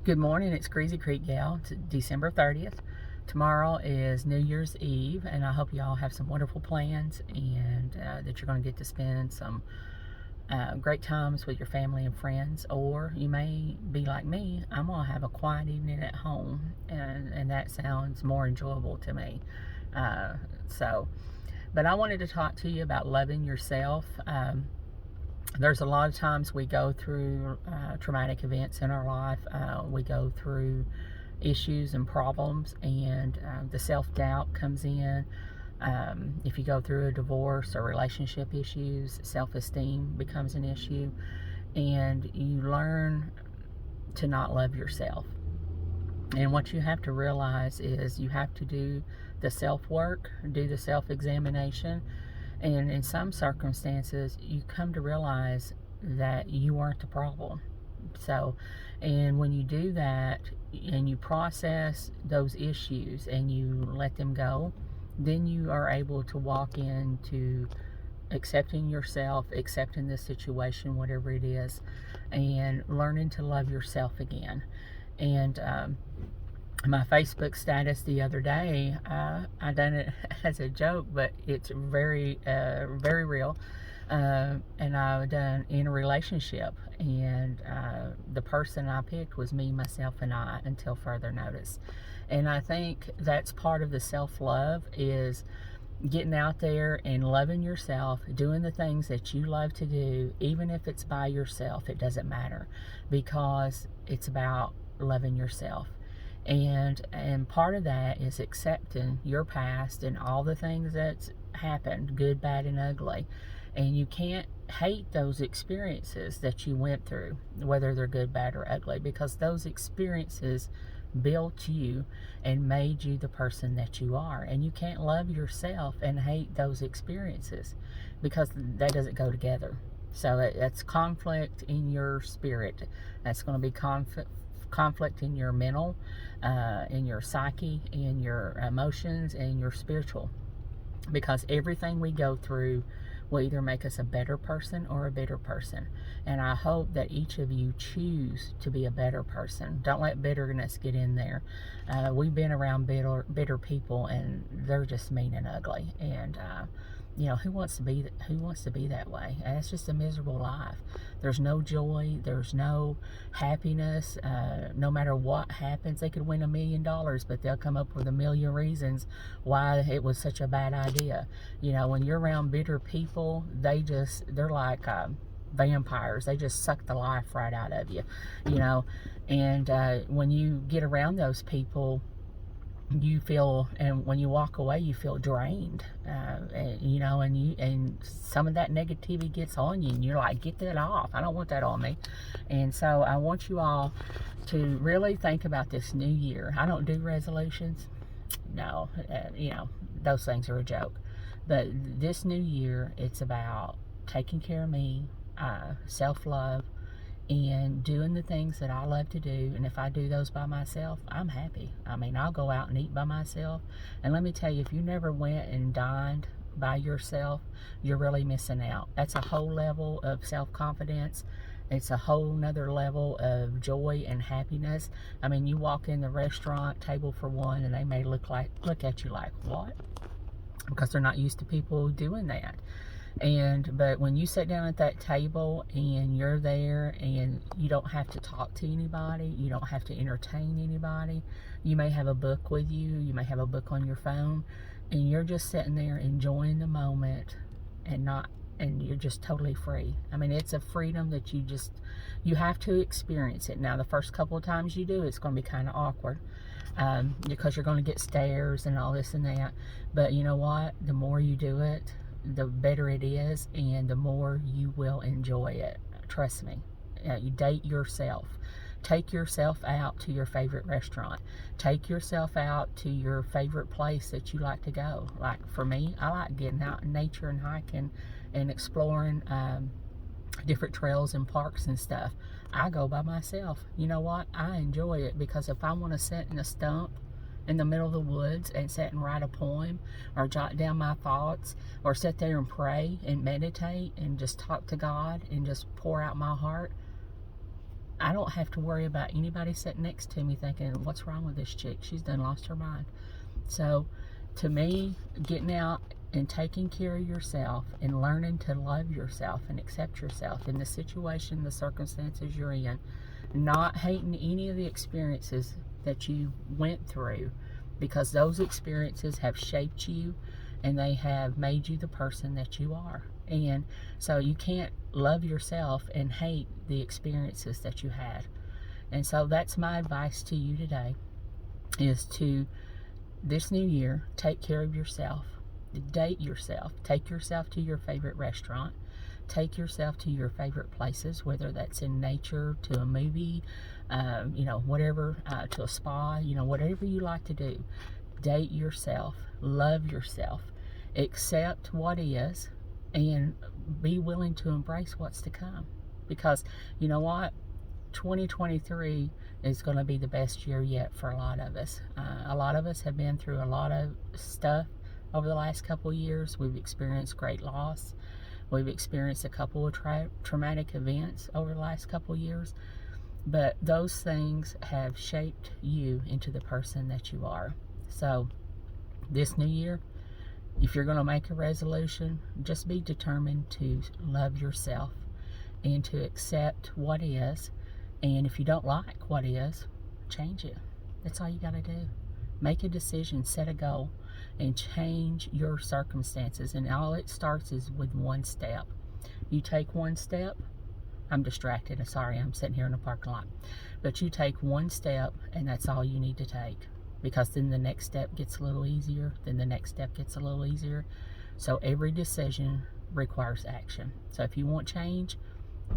Good morning, it's Greasy Creek Gal. It's December 30th. Tomorrow is New Year's Eve, and I hope you all have some wonderful plans and that you're going to get to spend some great times with your family and friends. Or you may be like me, I'm going to have a quiet evening at home, and that sounds more enjoyable to me. Uh, but I wanted to talk to you about loving yourself. There's a lot of times we go through traumatic events in our life. We go through issues and problems, and the self-doubt comes in. If you go through a divorce or relationship issues, self-esteem becomes an issue, and you learn to not love yourself. And what you have to realize is you have to do the self-work, do the self-examination, and in some circumstances, you come to realize that you aren't the problem. And when you do that and you process those issues and you let them go, then you are able to walk into accepting yourself, accepting the situation, whatever it is, and learning to love yourself again. And my Facebook status the other day, I done it as a joke, but it's very, very real. And I've done in a relationship, and the person I picked was me, myself, and I until further notice. And I think that's part of the self-love, is getting out there and loving yourself, doing the things that you love to do, even if it's by yourself. It doesn't matter, because it's about loving yourself. And part of that is accepting your past and all the things that's happened, good, bad, and ugly. And you can't hate those experiences that you went through, whether they're good, bad, or ugly, because those experiences built you and made you the person that you are. And you can't love yourself and hate those experiences, because that doesn't go together. So that's conflict in your spirit. That's going to be conflict in your mental, in your psyche, in your emotions, and your spiritual. Because everything we go through will either make us a better person or a bitter person. And I hope that each of you choose to be a better person. Don't let bitterness get in there. We've been around bitter people, and they're just mean and ugly. And who wants to be that way? And it's just a miserable life. There's no joy. There's no happiness. No matter what happens, they could win $1 million, but they'll come up with a million reasons why it was such a bad idea. When you're around bitter people, they're like vampires. They just suck the life right out of you. And when you get around those people, you feel, and when you walk away, you feel drained, and some of that negativity gets on you, and you're like, get that off. I don't want that on me. And so I want you all to really think about this new year. I don't do resolutions. No, those things are a joke. But this new year, it's about taking care of me, self-love, and doing the things that I love to do. And if I do those by myself, I'm happy. I'll go out and eat by myself. And let me tell you, if you never went and dined by yourself, you're really missing out. That's a whole level of self-confidence. It's a whole nother level of joy and happiness. You walk in the restaurant, table for one, and they may look at you like, what? Because they're not used to people doing that. But when you sit down at that table and you're there, and you don't have to talk to anybody, you don't have to entertain anybody, you may have a book with you, you may have a book on your phone, and you're just sitting there enjoying the moment, and you're just totally free. It's a freedom that you have to experience it. Now, the first couple of times you do, it's going to be kind of awkward, because you're going to get stares and all this and that. But you know what? The more you do it, the better it is, and the more you will enjoy it. Trust me. You date yourself. Take yourself out to your favorite restaurant. Take yourself out to your favorite place that you like to go. Like for me, I like getting out in nature and hiking and exploring different trails and parks and stuff. I go by myself. You know what? I enjoy it, because if I want to sit in a stump in the middle of the woods and sit and write a poem, or jot down my thoughts, or sit there and pray and meditate and just talk to God and just pour out my heart, I don't have to worry about anybody sitting next to me thinking, what's wrong with this chick? She's done lost her mind. So to me, getting out and taking care of yourself and learning to love yourself and accept yourself in the situation, the circumstances you're in, not hating any of the experiences that you went through, because those experiences have shaped you and they have made you the person that you are. And so you can't love yourself and hate the experiences that you had. And so that's my advice to you today, is to, this new year, take care of yourself. Date yourself. Take yourself to your favorite restaurant. Take yourself to your favorite places, whether that's in nature, to a movie, whatever, to a spa, whatever you like to do. Date yourself. Love yourself. Accept what is, and be willing to embrace what's to come. Because you know what? 2023 is going to be the best year yet for a lot of us. A lot of us have been through a lot of stuff over the last couple of years. We've experienced great loss. We've experienced a couple of traumatic events over the last couple of years. But those things have shaped you into the person that you are. So this new year, if you're going to make a resolution, just be determined to love yourself and to accept what is. And if you don't like what is, change it. That's all you got to do. Make a decision, set a goal, and change your circumstances. And all it starts is with one step. You take one step. I'm distracted. Sorry, I'm sitting here in a parking lot. But you take one step, and that's all you need to take. Because then the next step gets a little easier. Then the next step gets a little easier. So every decision requires action. So if you want change,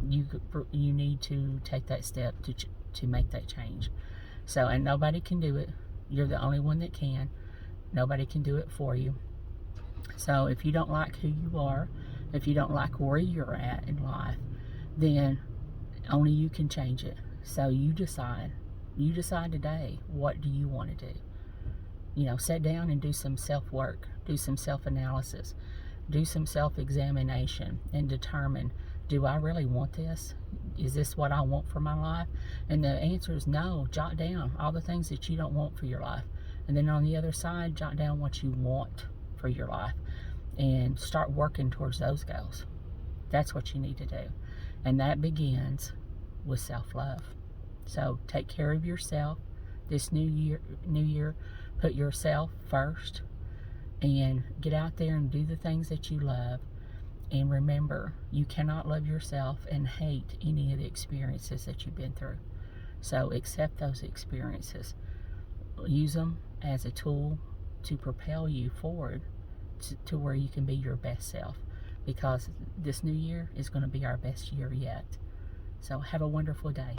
you need to take that step to make that change. So, and nobody can do it. You're the only one that can. Nobody can do it for you. So if you don't like who you are, if you don't like where you're at in life, then only you can change it. So you decide today, what do you want to do? Sit down and do some self-work, do some self-analysis, do some self-examination, and determine, do I really want this? Is this what I want for my life? And the answer is no. Jot down all the things that you don't want for your life. And then on the other side, jot down what you want for your life and start working towards those goals. That's what you need to do. And that begins with self-love. So take care of yourself this new year. Put yourself first and get out there and do the things that you love. And remember, you cannot love yourself and hate any of the experiences that you've been through. So accept those experiences. Use them as a tool to propel you forward to where you can be your best self. Because this new year is going to be our best year yet. So have a wonderful day.